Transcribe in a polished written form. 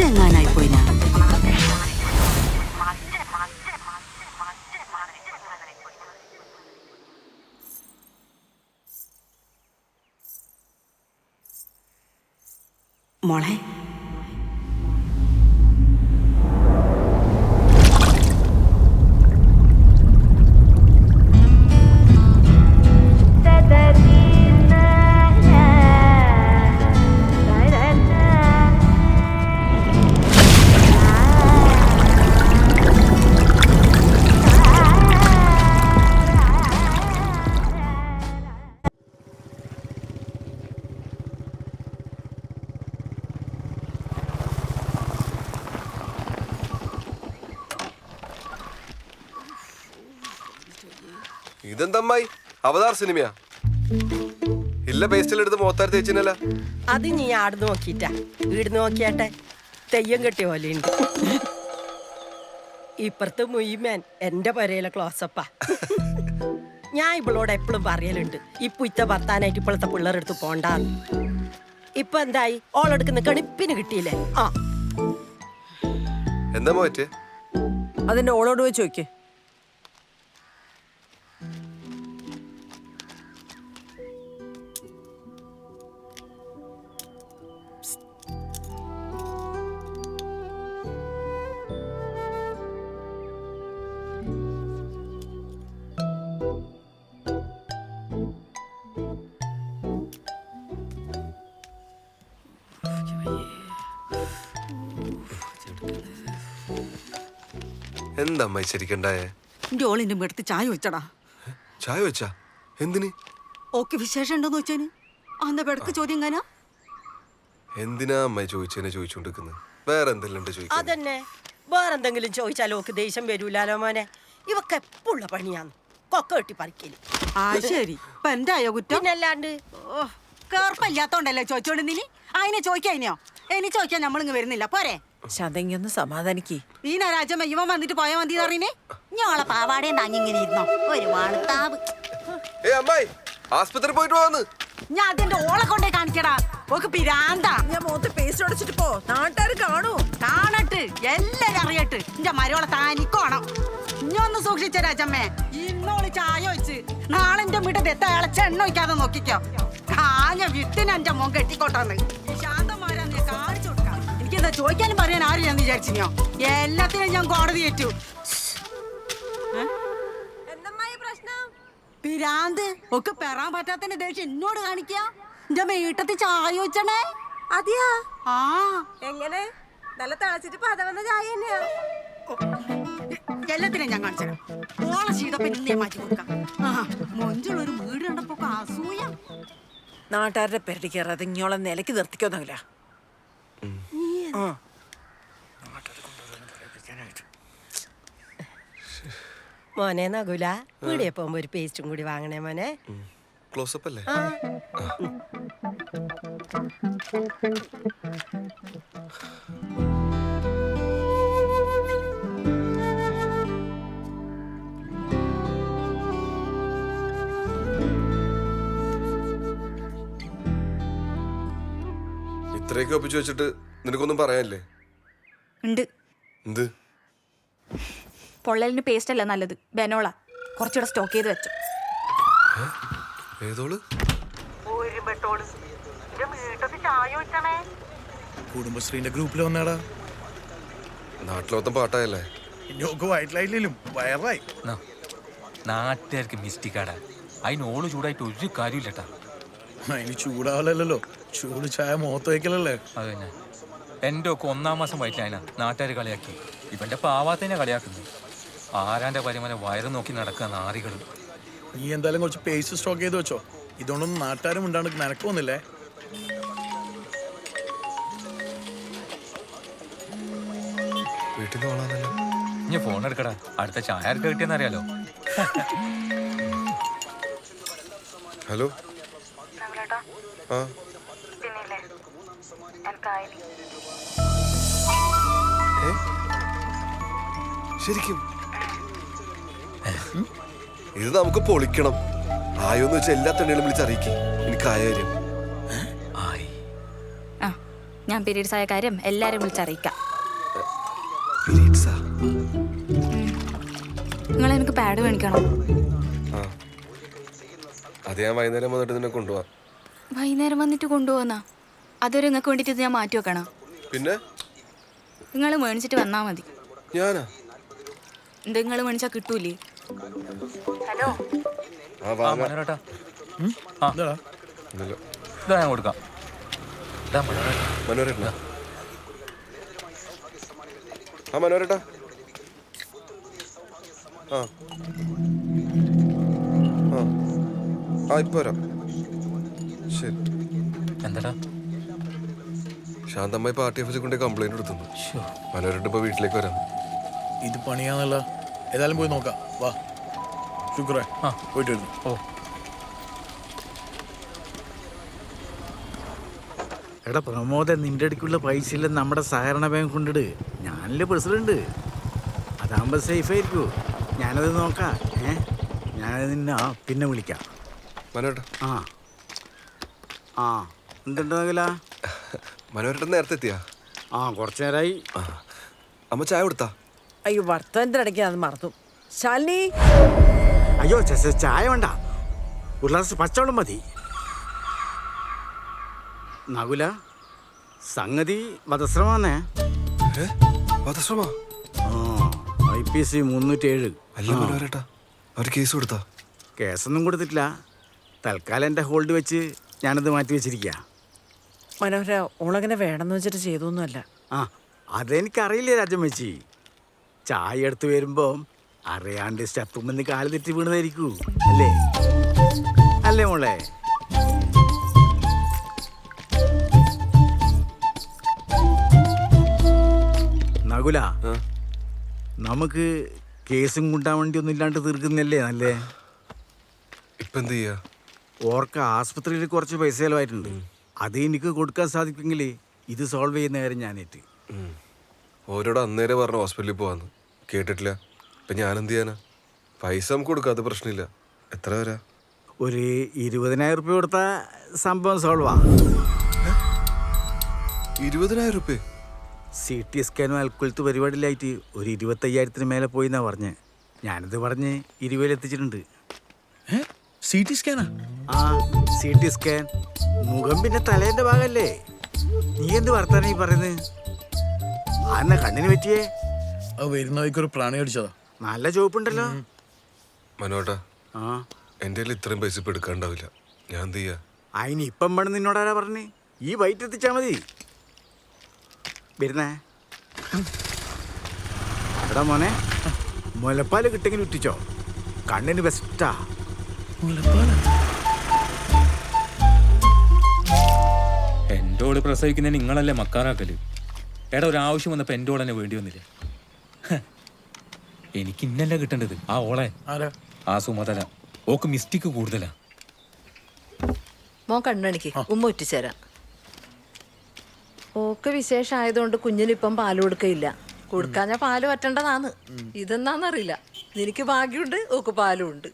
മച്ചെങ്ങാനായി പോയിനാ. മോളെ ഇതെന്തമ്മായി അവതാർ സിനിമയാ? ഇല്ല പേസ്റ്റിലെടുത്ത് മോത്താരി തേച്ചിനല്ല. അത് നീ ആടുന്ന് നോക്കിട്ടാ വീട് നോക്കിയാട്ടെ തെയ്യം കെട്ടിയ പോലെയുണ്ട്. ഇപ്പുറത്ത് മുയ്മൻ എന്റെ പരയിലെ ക്ലോസപ്പാ. ഞാൻ ഇവളോട് എപ്പോഴും പറയലുണ്ട് ഇപ്പൊ ഇത്ത ഭർത്താനായിട്ട് ഇപ്പോഴത്തെ പിള്ളേരെടുത്ത് പോണ്ടാന്ന്. ഇപ്പൊ എന്തായി? ഓളെടുക്കുന്ന കണിപ്പിന് കിട്ടിയില്ലേ? ആ എന്താ പറ്റേ? അതിന്റെ ഓളോട് പോയി ചോദിക്കേ. എന്താ അമ്മായി ശരിക്കണ്ടായേ? എന്റെ ഓളിന്റെ അടുത്ത് ചായ വെച്ചടാ. ചായ വെച്ചാ എന്തിന്? ഓക്കെ വിശേഷം ഉണ്ടോന്ന് വെച്ചാന് അന്ന പെടക്ക് ചോദ്യം കാനാ. എന്തിനാ അമ്മായി ചോദിച്ചതിനെ ചോദിച്ചോണ്ടിരിക്കുന്നത്? വേറെ എന്തെല്ലാം ചോദിക്കും? അതന്നെ, വേറെന്തെങ്കിലും ചോദിച്ചാലോ ഓക്ക് ദേഷ്യം വരൂലാലോ മോനെ. ഇവക്ക് എപ്പോഴുള്ള പണിയാന്ന് കൊക്ക കെട്ടി പറിക്കല്. ആ ശരി, ഇപ്പൊ എന്തായോ കുറ്റം? പിന്നല്ലാണ്ട് കേർപ്പല്ലാത്തോണ്ടല്ലേ ചോദിച്ചോണ്ടിനി. അതിനെ ചോദിക്കാനോ? ഇനി ചോദിക്കാൻ നമ്മളിങ്ങ് വരുന്നില്ല പോരെ. ശതങ്ങൊന്ന് സമാധാനിക്ക്. ഈ രാജമ്മ ഇവൻ വന്നിട്ട് പോയാ മതി അറിയണേ. ഞങ്ങളെ പാവാടേം താങ്ങിങ്ങനെ ഇരുന്നോ ഒരു വാണത്താവ്. അമ്മായി ആസ്പത്രി പോയിട്ട് പോവാന്ന്. ഞാൻ അതിന്റെ ഓളെ കൊണ്ടേ കാണിക്കടാ. ഓക്ക് പിരാന്താ. ഞാൻ മുഖത്ത് പേസ്റ്റ് അടച്ചിട്ട് പോ, നാട്ടുകാർ കാണൂ. കാണട്ട്, എല്ലാരും അറിയട്ട്. എന്റെ മരോളെ താനിക്കോണം. ഇഞ്ഞൊന്ന് സൂക്ഷിച്ച രാജമ്മേ. ഇന്നോള് ചായ വെച്ച് നാളെ എന്റെ വീട്ടിൽ എത്ത ഇളച്ച എണ്ണ വയ്ക്കാതെ നോക്കിക്കോ. കാഞ്ഞ വിട്ടിന് എന്റെ മോൻ കെട്ടിക്കോട്ടാന്ന്. ശാന്തമാരാന്ന് ഞാൻ കാണിച്ചു കൊടുക്കാം. എനിക്കെന്താ ചോദിക്കാനും പറയാൻ ആരും ഞാൻ വിചാരിച്ചിനോ? എല്ലാത്തിനും ഞാൻ കോടതി ഏറ്റു. പിരാന്ത് ഒക്കെ പെറാൻ പറ്റാത്തതിന്റെ ദേഷ്യം എന്നോട് കാണിക്ക. എന്റെ വീട്ടത്തിൽ ചായ വെച്ചണേ. അതെയാ? ആ എങ്ങനെ? നല്ല തിളച്ചിട്ട് പതവന്ന ചായ തന്നെയാ. എല്ലാത്തിനും ഞാൻ കാണിച്ചു. ഓള ശീതപ്പൻ ഞാൻ മാറ്റി കൊടുക്കാം. മൊഞ്ചുള്ളൊരു വീട് കണ്ടപ്പോ അസൂയ. നാട്ടുകാരുടെ പെരടി കയറാതെ ഇങ്ങോളെ നിലയ്ക്ക് നിർത്തിക്കൊന്നുമില്ല. മോനെ നകുല, വീടിയെ പോകുമ്പോ ഒരു പേസ്റ്റും കൂടി വാങ്ങണേ മോനെ. ക്ലോസപ്പ് അല്ലേ? ഇത്രയൊക്കെ ഒപ്പിച്ചു വെച്ചിട്ട് നിനക്കൊന്നും പറയാനില്ലേ? ഉണ്ട്. എന്ത്? പൊള്ളലിന് പേസ്റ്റ് അല്ല നല്ലത്, ബെനോള. കുറച്ചുകൂടെ സ്റ്റോക്ക് ചെയ്ത് വെച്ചു. ഏതോള്? കുടുംബശ്രീന്റെ ഗ്രൂപ്പിൽ വന്നാടാ. നാട്ടിലൊത്തം പാട്ടായല്ലേ? ഇനിയൊക്കെ വയറ്റിലായില്ലേലും വയറായി. നാട്ടുകാർക്ക് മിസ്റ്റേക്കാടാ. അതിന് ഓള് ചൂടായിട്ട് ഒരു കാര്യമില്ലട്ടാ. അതിന് ചൂടാവലല്ലോ, ചൂട് ചായ മുഖത്ത് വയ്ക്കലല്ലേ. അത് തന്നെ. എൻ്റെ ഒക്കെ 1-ാം മാസം വയറ്റിലായന നാട്ടുകാർ കളിയാക്കി. ഇവന്റെ പാവാത്തന്നെ കളിയാക്കുന്നു. ആരാന്റെ പരിമനെ വയറ് നോക്കി നടക്കുക നാറികൾ. നീ എന്തായാലും കുറച്ച് പേസ്റ്റ് സ്റ്റോക്ക് ചെയ്ത് വെച്ചോ. ഇതുകൊണ്ടൊന്നും നാട്ടുകാരും ഉണ്ടാണ്ട് നിനക്കൊന്നില്ലേ. വീട്ടിൽ നിന്ന് ഇനി ഫോൺ എടുക്കടാ, അടുത്ത ചായ ആർക്ക് കിട്ടിയെന്നറിയാലോ. ഹലോ. ആ ശരിക്കും ഇത് നമുക്ക് പൊളിക്കണം. ആയോന്ന് വെച്ചാൽ എല്ലാ തണ്ണികളും വിളിച്ചറിയിക്കും. എനിക്ക് ആയ കാര്യം ഞാൻ പീരീഡ്സ് ആയ കാര്യം എല്ലാവരും വിളിച്ചറിയിക്കാം. പീരീഡ്സാ? നിങ്ങൾ എനിക്ക് പാഡ് മേടിക്കണം. ആ, അത് ഞാൻ വൈകുന്നേരം വന്നിട്ട് നിന്നെ കൊണ്ടുപോവാം. വൈകുന്നേരം വന്നിട്ട് കൊണ്ടുപോകുന്ന അതൊരു നിങ്ങൾക്ക് വേണ്ടിയിട്ട് ഇത് ഞാൻ മാറ്റി വെക്കണം. പിന്നെ നിങ്ങൾ മേടിച്ചിട്ട് വന്നാൽ മതി. ഞാനാ? എന്താ നിങ്ങൾ മേടിച്ചാൽ കിട്ടൂലേ? ഹലോ, ആ വാങ്ങാം. മനോരേട്ടാ എന്താടാ ഒന്നുമില്ല. ഇതാ ഞാൻ കൊടുക്കാം. ഇതാ മനോരേട്ടാ. മനോരേട്ടനാ? ആ മനോരേട്ടാ. ആ ആ ആ ഇപ്പൊ വരാം. ശരി. എന്താടാ? ശാന്തമ്മായി പാർട്ടി ഓഫീസിൽ കൊണ്ട് കംപ്ലൈന്റ് കൊടുത്തു. മനോരേട്ട ഇപ്പൊ വീട്ടിലേക്ക് വരാം. ഇത് പണിയാന്നല്ല. ഏതായാലും പോയി നോക്കാം. വാ ശുക്രേ. ആ. പോയിട്ട് വരുന്നു. ഓ, എടാ പ്രമോദ, നിന്റെ അടുക്കുള്ള പൈസ ഇല്ല നമ്മുടെ സഹകരണ ബാങ്ക് കൊണ്ടിട്. ഞാനല്ലേ പ്രസിഡന്റ്. അതാകുമ്പോൾ സേഫ് ആയിരിക്കൂ. ഞാനത് നോക്കാം. ഞാനത് നിന്നെ പിന്നെ വിളിക്കാം. മനോരേട്ട. ആ ആ എന്തുണ്ടാകില്ല? മനോരേട്ടൻ നേരത്തെ എത്തിയാ? ആ കുറച്ചു നേരമായി. ആ അമ്മ ചായ കൊടുത്താ? അയ്യോ വർത്തമാനത്തിന്റെ ഇടയ്ക്ക് അത് മറന്നു. ശാലിനി, അയ്യോ ചായ വേണ്ട, ഒരു ഗ്ലാസ് പച്ചവെള്ളം മതി. നകുല, സംഗതി വധശ്രമാന്നേ. വധശ്രമ? IPC 307. അല്ല മനോരേട്ടാ, അവർ കേസ് കൊടുത്താ? കേസൊന്നും കൊടുത്തിട്ടില്ല. തൽക്കാലം എൻ്റെ ഹോൾഡ് വെച്ച് ഞാനത് മാറ്റി വെച്ചിരിക്കുക. മനോഹര ഓളങ്ങനെ വേണമെന്ന് വെച്ചിട്ട് ചെയ്തൊന്നുമല്ല. ആ അതെനിക്കറിയില്ലേ രാജമ്മച്ചി. ചായ എടുത്ത് വരുമ്പോൾ അറിയാണ്ട് സ്റ്റെപ്പുമെന്ന് കാല് തെറ്റി വീണതായിരിക്കൂ. അല്ലേ അല്ലേ മോളെ? നകുല, നമുക്ക് കേസും കൊണ്ടാൻ വേണ്ടി ഒന്നും ഇല്ലാണ്ട് തീർക്കുന്നല്ലേ നല്ലേ? ഇപ്പൊ എന്ത് ചെയ്യാ? ഓർക്ക് ആസ്പത്രിയിൽ കുറച്ച് പൈസ ചിലവായിട്ടുണ്ട്. അത് എനിക്ക് കൊടുക്കാൻ സാധിക്കുമെങ്കിൽ ഇത് സോൾവ് ചെയ്യുന്ന കാര്യം ഞാനേറ്റ്. ഓരോട് അന്നേരം പറഞ്ഞു ഹോസ്പിറ്റലിൽ പോവാന്ന്. കേട്ടിട്ടില്ല. ഇപ്പൊ ഞാൻ എന്ത് ചെയ്യാനാ? പൈസ നമുക്ക് കൊടുക്കാം, അത് പ്രശ്നമില്ല. എത്ര വരാ? ഒരു 20,000 രൂപ കൊടുത്താൽ സംഭവം സോൾവാ. 20,000 രൂപ? CT സ്കാനും അൽക്കുലത്ത് പരിപാടിയിലായിട്ട് ഒരു 25,000-ന് മേലെ പോയി എന്നാ പറഞ്ഞ്. ഞാനിത് പറഞ്ഞ് 20,000 എത്തിച്ചിട്ടുണ്ട്. CT സ്കാനാ? ആ CT സ്കാൻ. മുഖം പിന്നെ തലേന്റെ ഭാഗല്ലേ. നീ എന്ത് വർത്താനം ഈ പറയുന്നത്? ആന്നാ കണ്ണിന് പറ്റിയേ? അത് വരുന്ന വഴിക്കൊരു പ്രാണി അടിച്ചതാ. നല്ല ചോപ്പുണ്ടല്ലോ. മനോട്ടാ, ആ എൻ്റെ കയ്യിൽ ഇത്രയും പൈസ ഇപ്പൊ എടുക്കാണ്ടാവില്ല. ഞാൻ എന്ത് ചെയ്യാ? അതിന് ഇപ്പം വേണം നിന്നോടാരാ പറഞ്ഞ്? ഈ വൈറ്റ് എത്തിച്ചാ മതി. വരുന്നേ എടാ മോനെ, മുലപ്പാല് കിട്ടെങ്കിലും ഇട്ടിച്ചോ. കണ്ണിന് ബെസ്റ്റാ. എൻ്റെ ഓള് പ്രസവിക്കുന്നതിന് നിങ്ങളല്ലേ മക്കാറാക്കല്? എടാ ഒരാവശ്യം വന്നപ്പോൾ എൻ്റെ ഓളെന്നെ വേണ്ടി വന്നില്ലേ? എനിക്ക് ഇന്നല്ല കിട്ടേണ്ടത് ആ ഓളെ. ആ സുമതല ഓക്ക് മിസ്റ്റേക്ക് കൂടുതലാ. മോൻ കണ്ണണിക്ക് ഉമ്മ ഉറ്റിച്ചേരാം. ഓക്ക് വിശേഷമായതുകൊണ്ട് കുഞ്ഞിനിപ്പം പാല് കൊടുക്കയില്ല. കൊടുക്കാഞ്ഞ പാല് പറ്റേണ്ടതാന്ന്. ഇതെന്നാന്നറിയില്ല. നിനക്ക് ഭാഗ്യമുണ്ട്, ഓക്ക് പാലും ഉണ്ട്.